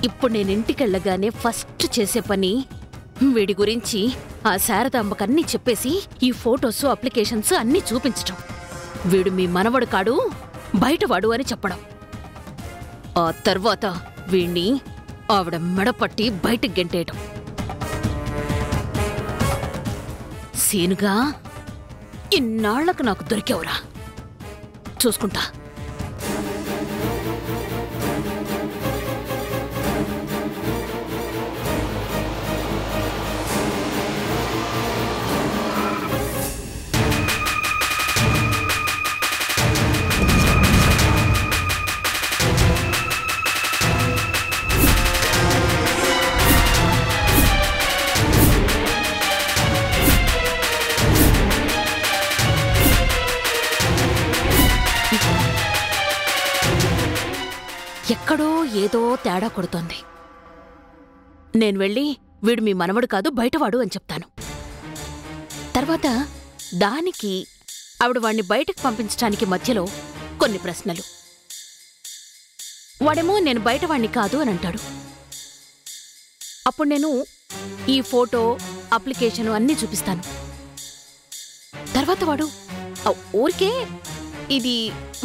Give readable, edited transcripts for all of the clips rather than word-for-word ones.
ఇప్పుడు నేను ఇంటికెళ్ళగానే ఫస్ట్ చేసే పని వీడి గురించి ఆ శారదాంబకన్నీ చెప్పేసి ఈ ఫోటోస్ అప్లికేషన్స్ అన్నీ చూపించటం. వీడు మీ మనవడు కాడు, బయటవాడు అని చెప్పడం. ఆ తర్వాత వీణ్ణి ఆవిడ మెడపట్టి బయటికి గెంటేయటం. సీనుగా ఇన్నాళ్లకు నాకు దొరికావురా, చూసుకుంటా. ఎక్కడో ఏదో తేడా కొడుతోంది. నేను వెళ్ళి వీడు మీ మనవడు కాదు, బయటవాడు అని చెప్తాను. తర్వాత దానికి ఆవిడ వాణ్ణి బయటకు పంపించడానికి మధ్యలో కొన్ని ప్రశ్నలు. వాడేమో నేను బయటవాణ్ణి కాదు అని అంటాడు. అప్పుడు నేను ఈ ఫోటో అప్లికేషను అన్నీ చూపిస్తాను. తర్వాత వాడు ఊరికే ఇది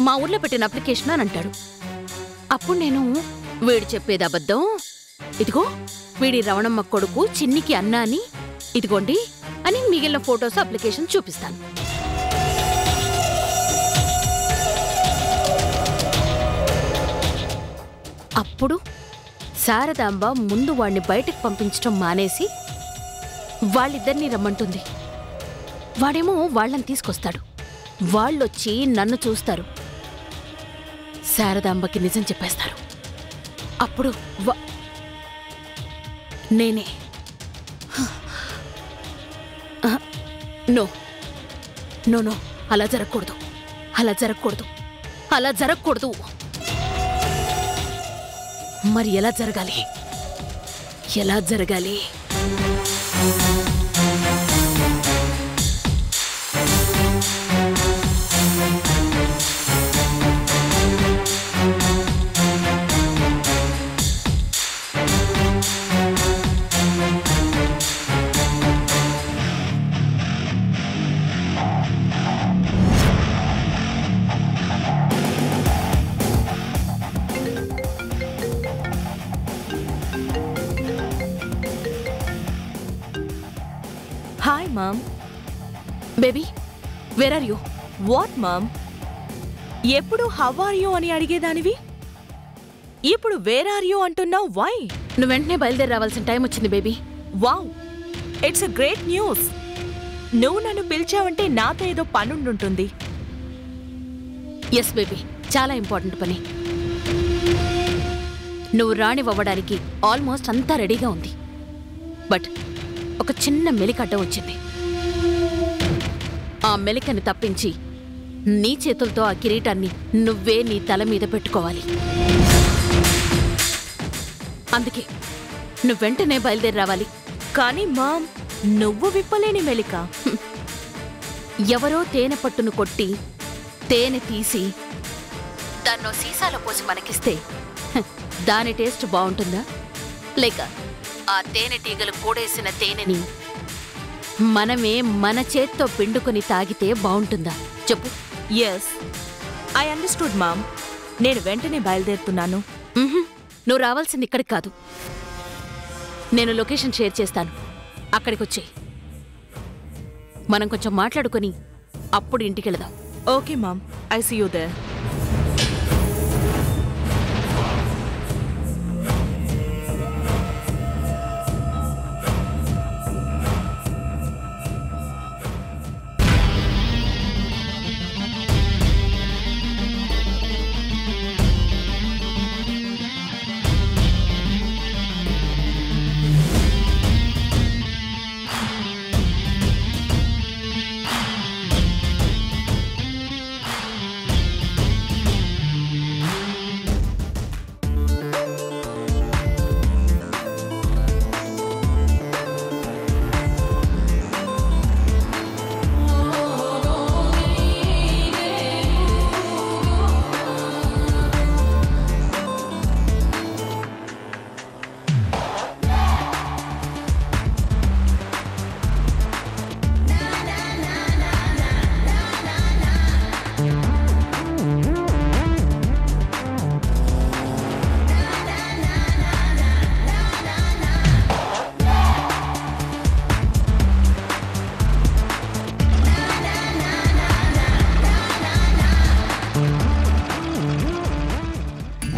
మా ఊర్లో పెట్టిన అప్లికేషన్ అని అంటాడు. అప్పుడు నేను వీడు చెప్పేది అబద్ధం, ఇదిగో వీడి రవణమ్మ కొడుకు చిన్నికి అన్న అని, ఇదిగోండి అని మిగిలిన ఫోటోస్ అప్లికేషన్ చూపిస్తాను. అప్పుడు శారదాంబ ముందు వాణ్ణి బయటకు పంపించటం మానేసి వాళ్ళిద్దరినీ రమ్మంటుంది. వాడేమో వాళ్ళని తీసుకొస్తాడు. వాళ్ళొచ్చి నన్ను చూస్తారు. శారదాంబకి నిజం చెప్పేస్తారు. అప్పుడు నేనే నో నో నో అలా జరగకూడదు, అలా జరగకూడదు, అలా జరగకూడదు. మరి ఎలా జరగాలి, ఎలా జరగాలి? Hi, Mom. Baby, where are you? What, Mom? ఎప్పుడు how are you అని అడిగేదానివి, ఇప్పుడు where are you అంటున్నావు. Why? నువ్వు వెంటనే బయలుదేరి రావాల్సిన టైం వచ్చింది baby. Wow, it's a great news. నువ్వు నన్ను పిలిచావంటే నాతో ఏదో పనుండుంటుంది. ఎస్ బేబీ, చాలా ఇంపార్టెంట్ పని. నువ్వు రాణివ్వడానికి ఆల్మోస్ట్ అంతా రెడీగా ఉంది. బట్ ఒక చిన్న మెలికడ్డ వచ్చింది. ఆ మెలికని తప్పించి నీ చేతులతో ఆ కిరీటాన్ని నువ్వే నీ తల మీద పెట్టుకోవాలి. అందుకే నువ్వు వెంటనే బయలుదేరి రావాలి. కానీ మామ్, నువ్వు విప్పలేని మెలిక. ఎవరో తేనె పట్టును కొట్టి తేనె తీసి దాన్నో సీసాలో పోసి మనకిస్తే దాని టేస్ట్ బాగుంటుందా? లేక ఆ తేనెటీగలు కూడేసిన తేనెని మనమే మన చేత్తో పిండుకొని తాగితే బాగుంటుందా చెప్పు. Yes, I understood ma'am. నేను వెంటనే బయలుదేరుతున్నాను. నువ్వు రావాల్సింది ఇక్కడికి కాదు. నేను లొకేషన్ షేర్ చేస్తాను, అక్కడికొచ్చే. మనం కొంచెం మాట్లాడుకొని అప్పుడు ఇంటికెళదాం. Okay ma'am, I see you there.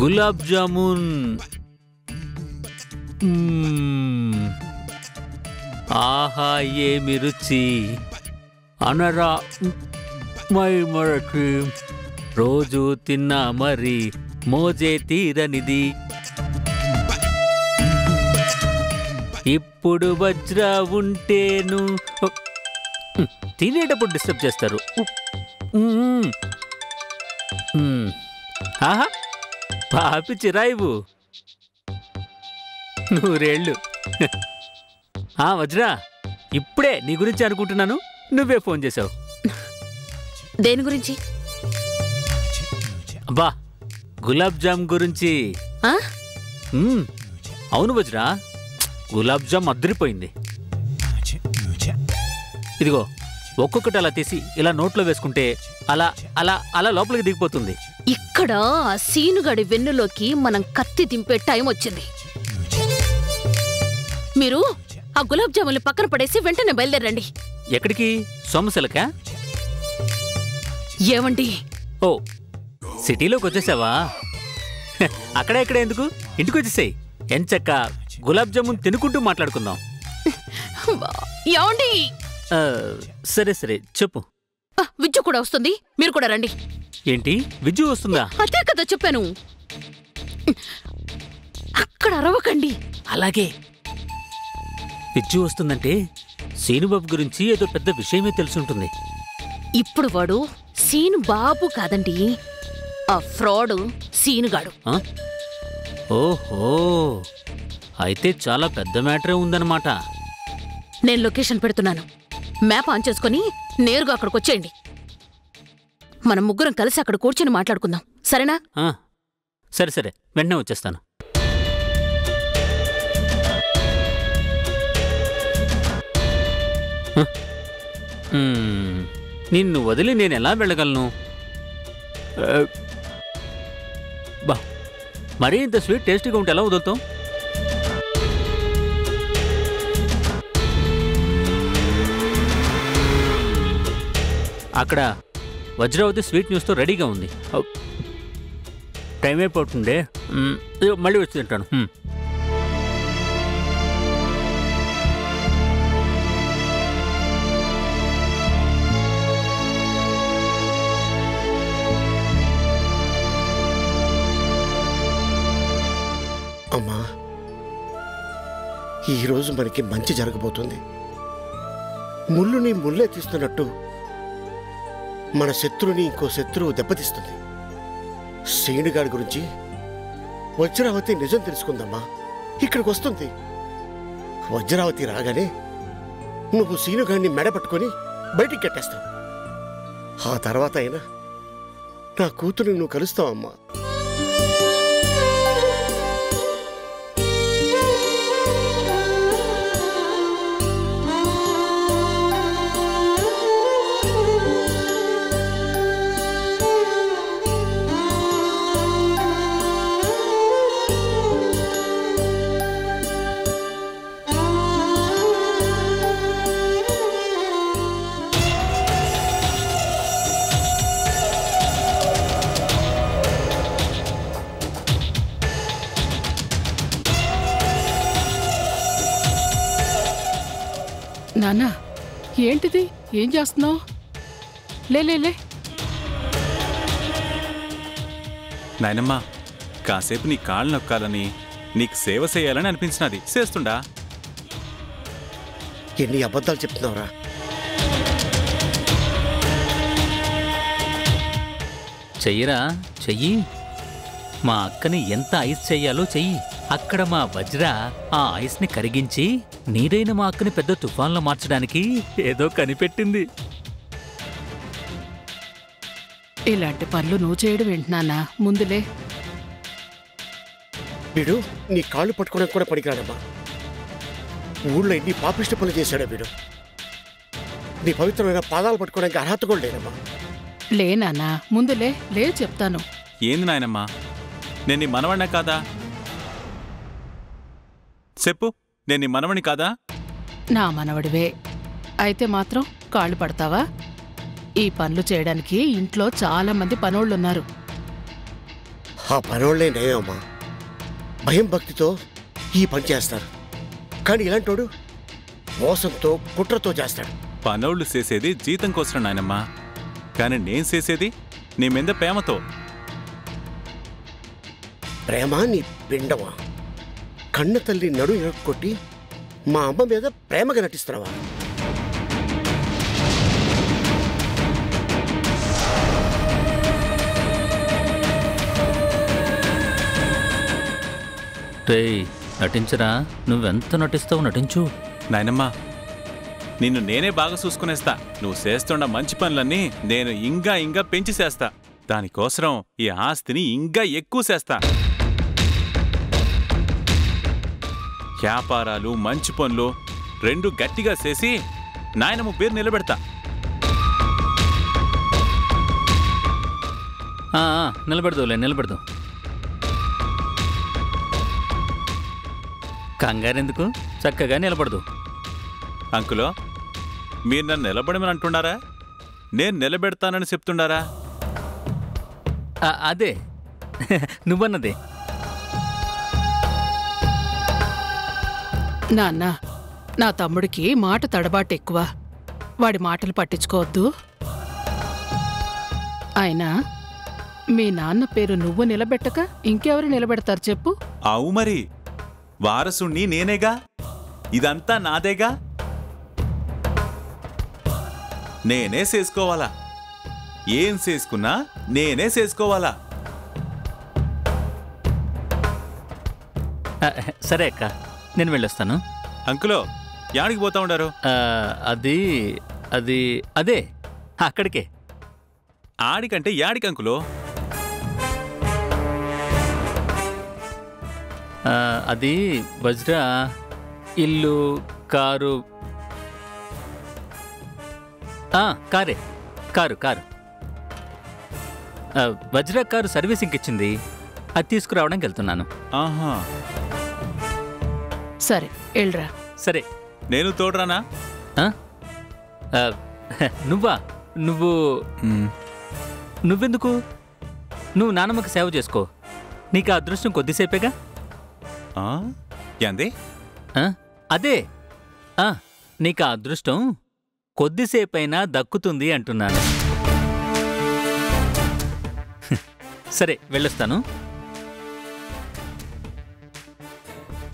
Gulab jamun. ఆహా ఏమి రుచి అనరా మై మరచి. రోజు తిన్నా మరి మోజే తీరనిది. ఇప్పుడు వజ్ర ఉంటేను. తినేటప్పుడు డిస్టర్బ్ చేస్తారు. ఆహా పాపి చిరాయివు. నూరేళ్ళు. వజ్రా, ఇప్పుడే నీ గురించి అనుకుంటున్నాను, నువ్వే ఫోన్ చేసావు. దేని గురించి? అబ్బా, గులాబ్ జామ్ గురించి. అవును వజ్రా, గులాబ్ జామ్ అద్దరిపోయింది. ఇదిగో, ఒక్కొక్కటి అలా తీసి ఇలా నోట్లో వేసుకుంటే అలా అలా అలా లోపలికి దిగిపోతుంది. ఇక్కడ సీనుగాడి వెన్నులోకి మనం కత్తి దింపే టైం వచ్చింది. మీరు ఆ గులాబ్ జాములు పక్కన పడేసి వెంటనే బయలుదేరండి. ఎక్కడికి? సోమశిలకా? ఏమండి? ఓ, సిటీలోకి వచ్చేసావా? అక్కడ ఎక్కడ ఎందుకు, ఇంటికి వచ్చేసాయి. ఎంచక్క గులాబ్ జామున్ తినుకుంటూ మాట్లాడుకుందాం. ఏమండి? సరే సరే చెప్పు. విజ్జు కూడా వస్తుంది, మీరు కూడా రండి. ఏంటి, విజ్జు వస్తుందా? అదే కదా చెప్పాను. అక్కడ అరవకండి. అలాగే. విజ్జు వస్తుందంటే సీనుబాబు గురించి ఏదో పెద్ద విషయమే తెలుసుంటుంది. ఇప్పుడు వాడు సీను బాబు కాదండి, ఆ ఫ్రాడ్ సీనుగాడు. ఓహో, అయితే చాలా పెద్ద మ్యాటరే ఉందన్నమాట. నేను లొకేషన్ పెడుతున్నాను, మ్యాప్ ఆన్ చేసుకుని నేరుగా అక్కడికి వచ్చేయండి. మనం ముగ్గురం కలిసి అక్కడ కూర్చొని మాట్లాడుకుందాం, సరేనా? సరే సరే, వెంటనే వచ్చేస్తాను. నిన్ను వదిలి నేను ఎలా వెళ్ళగలను? బా, మరీ ఇంత స్వీట్ టేస్టీగా ఉంటే ఎలా వదులుతాం? అక్కడ వజ్రావతి స్వీట్ న్యూస్తో రెడీగా ఉంది. టైం అయిపోతుండే, మళ్ళీ వచ్చి తింటాను. అమ్మా, ఈరోజు మనకి మంచి జరగబోతుంది. ముళ్ళుని ముళ్ళే తీస్తున్నట్టు మన శత్రువుని ఇంకో శత్రువు దెబ్బతీస్తుంది. శ్రీనుగాడి గురించి వజ్రావతి నిజం తెలుసుకుందమ్మా. ఇక్కడికి వస్తుంది. వజ్రావతి రాగానే నువ్వు శ్రీనుగాడిని మెడపట్టుకొని బయటికి కట్టేస్తావు. ఆ తర్వాత అయినా నా కూతురు నువ్వు కలుస్తావమ్మా. నాన్నా, ఏంటిది? ఏం చేస్తున్నావు? లే. నాయనమ్మా, కాసేపు నీ కాళ్ళు నొక్కాలని, నీకు సేవ చేయాలని అనిపించినది. చేస్తుండా? ఎన్ని అబద్ధాలు చెప్తున్నావురా? చెయ్యరా, చెయ్యి. మా అక్కని ఎంత ఐస్ చెయ్యాలో చెయ్యి. అక్కడ మా వజ్ర ఆ ఐస్ని కరిగించి నీరైన మా అక్కని పెద్ద తుఫాన్లో మార్చడానికి ఏదో కనిపెట్టింది. ఇలాంటి పనులు నువ్వు చేయడం ఏంటన్నా? ముందులే. వీడు నీ కాళ్ళు పట్టుకోవడానికి కూడా పనికిరాడమ్మా. ఊళ్ళో ఎన్ని పాపిష్టి పనులు చేశాడా వీడు. నీ పవిత్రమైన పాదాలు పట్టుకోవడానికి అర్హత కూడా లేనమ్మా. నాన్నా, ముందులే. లే చెప్తాను. ఏంది నాయనమ్మా, నేను నీ మనవణ్ణే కాదా? చెప్పు, నేను నీ మనవణ్ణి కాదా? నా మనవడివే అయితే మాత్రం కాళ్ళు పడతావా? ఈ పనులు చేయడానికి ఇంట్లో చాలా మంది పనోళ్ళున్నారు. ఆ పనోళ్లే నయమమ్మా. భయం భక్తితో ఈ పని చేస్తారు. కానీ ఇలాంటోడు మోసంతో కుట్రతో చేస్తాడు. పనోళ్ళు చేసేది జీతం కోసం నాయనమ్మా, కానీ నేను చేసేది నీ మీద ప్రేమతో. ప్రేమ నీ పిండమా? కన్న తల్లి నడు కొట్టి మా అమ్మ మీద ప్రేమగా నటిస్తున్నావా? రేయ్, నటించరా. నువ్వెంత నటిస్తావు నటించు. నాయనమ్మా, నిన్ను నేనే బాగా చూసుకునేస్తా. నువ్వు చేస్తున్న మంచి పనులన్నీ నేను ఇంకా పెంచి చేస్తా. దానికోసం ఈ ఆస్తిని ఇంకా ఎక్కువ చేస్తా. వ్యాపారాలు మంచి పనులు రెండు గట్టిగా చేసి నాయనమ్మ పేరు నిలబెడతా. నిలబెడదు. కంగారెందుకు, చక్కగా నిలబడదు. అంకులో, మీరు నన్ను నిలబడమని అంటున్నారా? నేను నిలబెడతానని చెప్తున్నారా? అదే నువ్వన్నదే. నాన్న, నా తమ్ముడికి మాట తడబాటు ఎక్కువ. వాడి మాటలు పట్టించుకోవద్దు. అయినా మీ నాన్న పేరు నువ్వు నిలబెట్టక ఇంకెవరు నిలబెడతారు చెప్పు? అవు మరి, వారసుణ్ణి నేనేగా. ఇదంతా నాదేగా. నేనే చేసుకోవాలా. ఏం చేసుకున్నా నేనే చేసుకోవాలా. సరే అక్క, నేను వెళ్ళొస్తాను. అంకులో, యాడికి పోతా ఉండారు? అదే అక్కడికే. ఆడికంటే యాడికి అంకులో? అది వజ్ర ఇల్లు, కారు. కారు వజ్ర కారు సర్వీసింగ్కి ఇచ్చింది. అది తీసుకురావడానికి వెళ్తున్నాను. ఆహా, సరే వెళ్ళరా. సరే, నేను తోడరానా? నువ్వా? నువ్వెందుకు? నువ్వు నానమ్మకి సేవ చేసుకో. నీకు ఆ అదృష్టం కొద్దిసేపేగా. ఏంది? అదే, నీకు ఆ అదృష్టం కొద్దిసేపైనా దక్కుతుంది అంటున్నాను. సరే, వెళ్ళొస్తాను.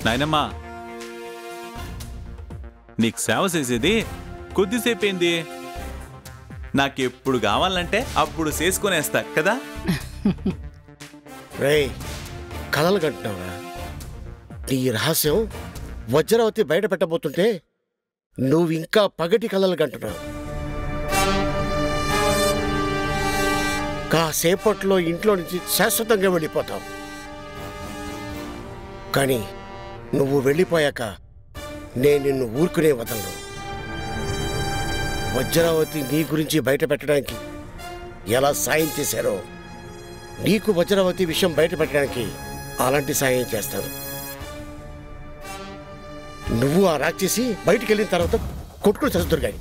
నాయనమ్మా, నీకు సేవ చేసేది కొద్దిసేపేంది. నాకెప్పుడు కావాలంటే అప్పుడు చేసుకునేస్తా కదా. రేయ్, కలలు కంటున్నావా? నీ రహస్యం వజ్రావతి బయట పెట్టబోతుంటే నువ్వు ఇంకా పగటి కలలు కంటున్నావు. కాసేపట్లో ఇంట్లో నుంచి శాశ్వతంగా వెళ్ళిపోతావు. కానీ నువ్వు వెళ్ళిపోయాక నేను నిన్ను ఊరుకునే వదలను. వజ్రావతి నీ గురించి బయట పెట్టడానికి ఎలా సాయం చేశారో నీకు వజ్రావతి విషయం బయట పెట్టడానికి అలాంటి సాయం చేస్తాను. నువ్వు ఆ రాక్షసి బయటికి వెళ్ళిన తర్వాత కొట్టుకుని చదువుతారు కానీ.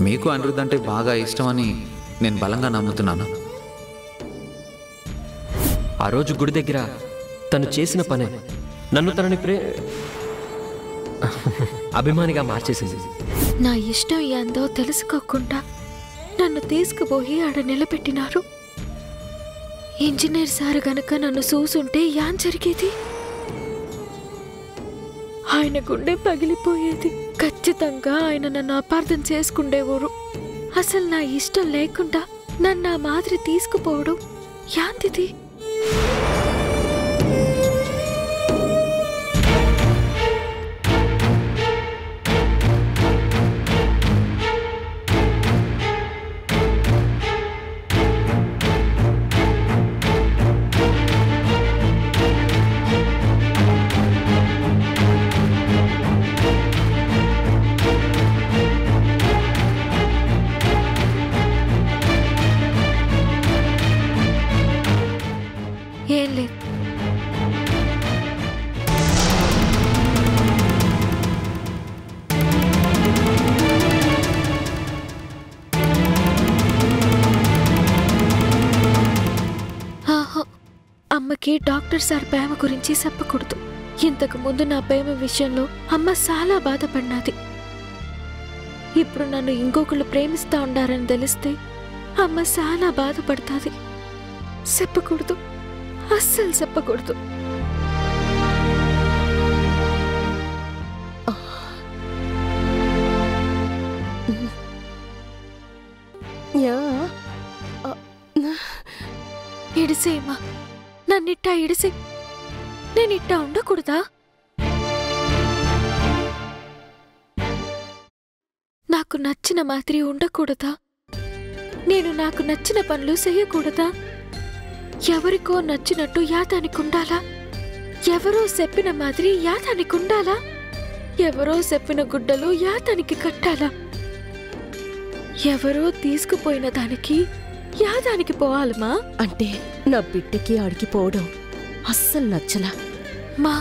మీకు అనిరుద్ధ్ అంటే బాగా ఇష్టమని నేను బలంగా నమ్ముతున్నాను. ఆ రోజు గుడి దగ్గర తను చేసిన పనే నన్ను తనని అభిమానిగా మార్చేసింది. నా ఇష్టం ఏందో తెలుసుకోకుండా నన్ను తీసుకుపోయి ఆడ నిలబెట్టినారు. ఇంజనీర్ సార్ గనక నన్ను చూసుంటే యాన్ జరిగేది. ఆయన గుండె పగిలిపోయేది. ఖచ్చితంగా ఆయన నన్ను అపార్థం చేసుకుండేవారు. అసలు నా ఇష్టం లేకుండా నన్ను ఆ మాదిరి తీసుకుపోవడం యాంతిది. ఏం లేదు. అమ్మకి డాక్టర్ సార్ ప్రేమ గురించి చెప్పకూడదు. ఇంతకు ముందు నా ప్రేమ విషయంలో అమ్మ చాలా బాధపడినది. ఇప్పుడు నన్ను ఇంకొకళ్ళు ప్రేమిస్తా ఉండారని తెలిస్తే అమ్మ చాలా బాధపడుతుంది. చెప్పకూడదు, అస్సలు చెప్పకూడదు. ఇడిసేమ్మా, నన్నిట్టా ఇడిసే. నేనిట్టా ఉండకూడదా? నాకు నచ్చిన మాదిరి ఉండకూడదా? నేను నాకు నచ్చిన పనులు చెయ్యకూడదా? ఎవరికో నచ్చినట్టు యాదానికుండాలా? ఎవరో చెప్పిన మాదిరి యాదానికుండాలా? ఎవరో చెప్పిన గుడ్డలు యాదానికి కట్టాలా? ఎవరో తీసుకుపోయిన దానికి యాదానికి పోవాలమా? అంటే నా బిడ్డకి అడిగిపోవడం అస్సలు నచ్చలా. మా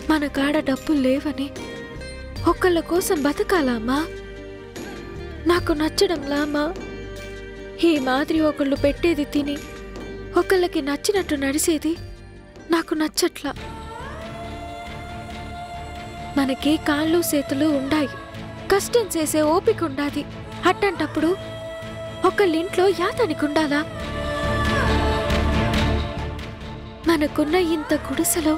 మన కాడ డబ్బులు లేవని ఒకళ్ళ కోసం బతకాలామా? నాకు నచ్చడంలా మా. ఈ మాదిరి ఒకళ్ళు పెట్టేది తిని ఒకళ్ళకి నచ్చినట్టు నడిచేది నాకు నచ్చట్లా. మనకి కాళ్ళు చేతులు ఉండాయి, కష్టం చేసే ఓపిక ఉండాది. అట్టంటప్పుడు ఒకళ్ళింట్లో యాదానికుండాలా? మనకున్న ఇంత గుడిసెలో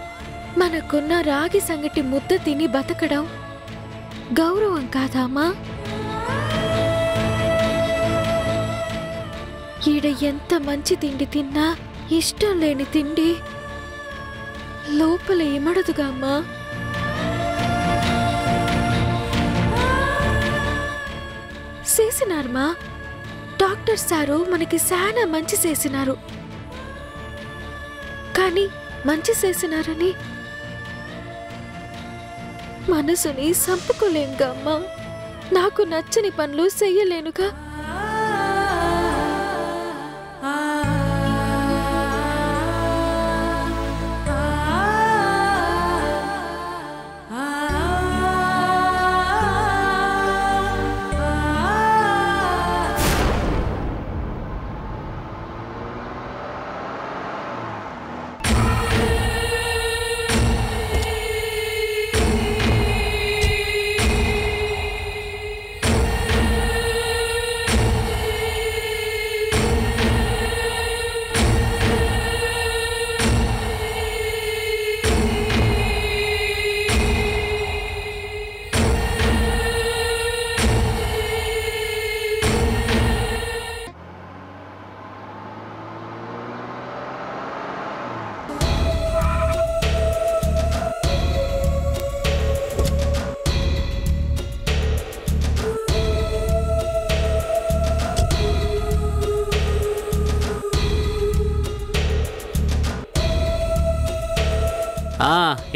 మనకున్న రాగి సంగటి ముద్ద తిని బతకడం గౌరవం కాదామా? ఈడ ఎంత మంచి తిండి తిన్నా ఇష్టం లేని తిండి లోపల ఇమడదుగా అమ్మా. చేసినారమ్మా, డాక్టర్ సారు మనకి చాలా మంచి చేసినారు. కానీ మంచి చేసినారని మనసుని చంపుకోలేనుగా అమ్మా. నాకు నచ్చని పనులు చెయ్యలేనుగా.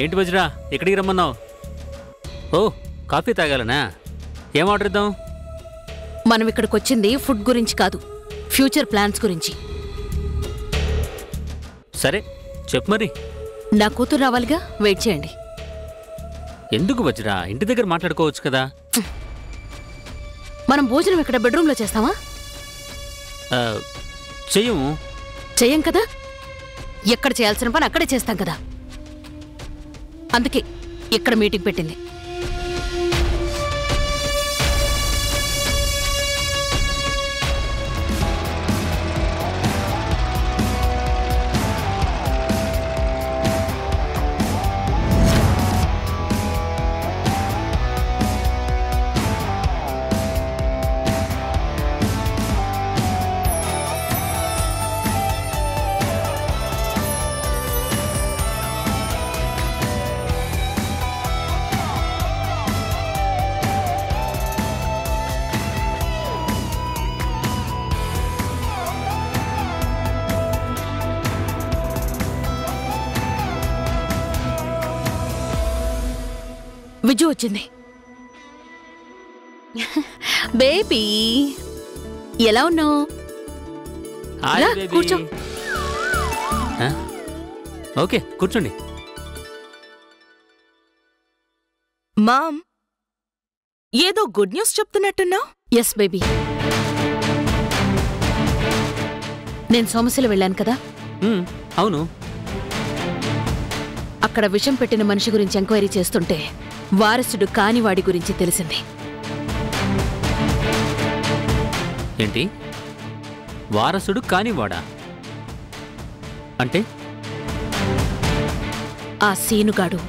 ఏంటి వజ్రా, ఎక్కడికి రమ్మన్నావు? ఓ, కాఫీ తాగాలనా? ఏం ఆర్డర్ ఇద్దాం? మనం ఇక్కడికి వచ్చింది ఫుడ్ గురించి కాదు, ఫ్యూచర్ ప్లాన్స్ గురించి. సరే చెప్పు మరి. నా కూతురు రావాలిగా, వెయిట్ చేయండి. ఎందుకు వజ్రా, ఇంటి దగ్గర మాట్లాడుకోవచ్చు కదా. మనం భోజనం ఇక్కడ బెడ్రూమ్లో చేస్తామా? చెయ్యము. చెయ్యం కదా, ఎక్కడ చేయాల్సిన పని అక్కడే చేస్తాం కదా. అందుకే ఇక్కడ మీటింగ్ పెట్టింది. విజు వచ్చింది. బేబీ ఎలా ఉన్నావు? కూర్చో. ఓకే కూర్చోండి. మామ్, ఏదో గుడ్ న్యూస్ చెప్తున్నట్టున్నావు. ఎస్ బేబీ, నేను సోమశిల వెళ్ళాను కదా, అవును. అక్కడ విషం పెట్టిన మనిషి గురించి ఎంక్వైరీ చేస్తుంటే వారసుడు కాని వాడి గురించి తెలిసింది. ఏంటి, వారసుడు కానివాడా? అంటే ఆ సీనుగాడు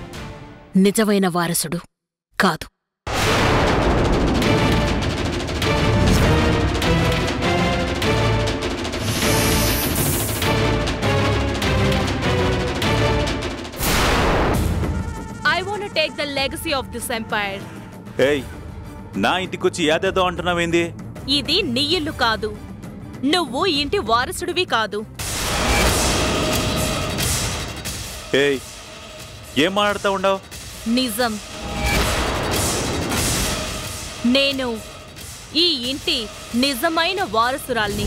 నిజమైన వారసుడు కాదు. I want to take the legacy of this empire. ఏయ్, నా ఇంటికొచ్చి ఏదేదో అంటున్నావేంది? ఇది నీ ఇల్లు కాదు, నువ్వు ఇంటి వారసుడివి కాదు. ఏయ్, ఏం మాట్లాడుతూ ఉండవు? నిజం. నేను ఈ ఇంటి నిజమైన వారసురాల్ని.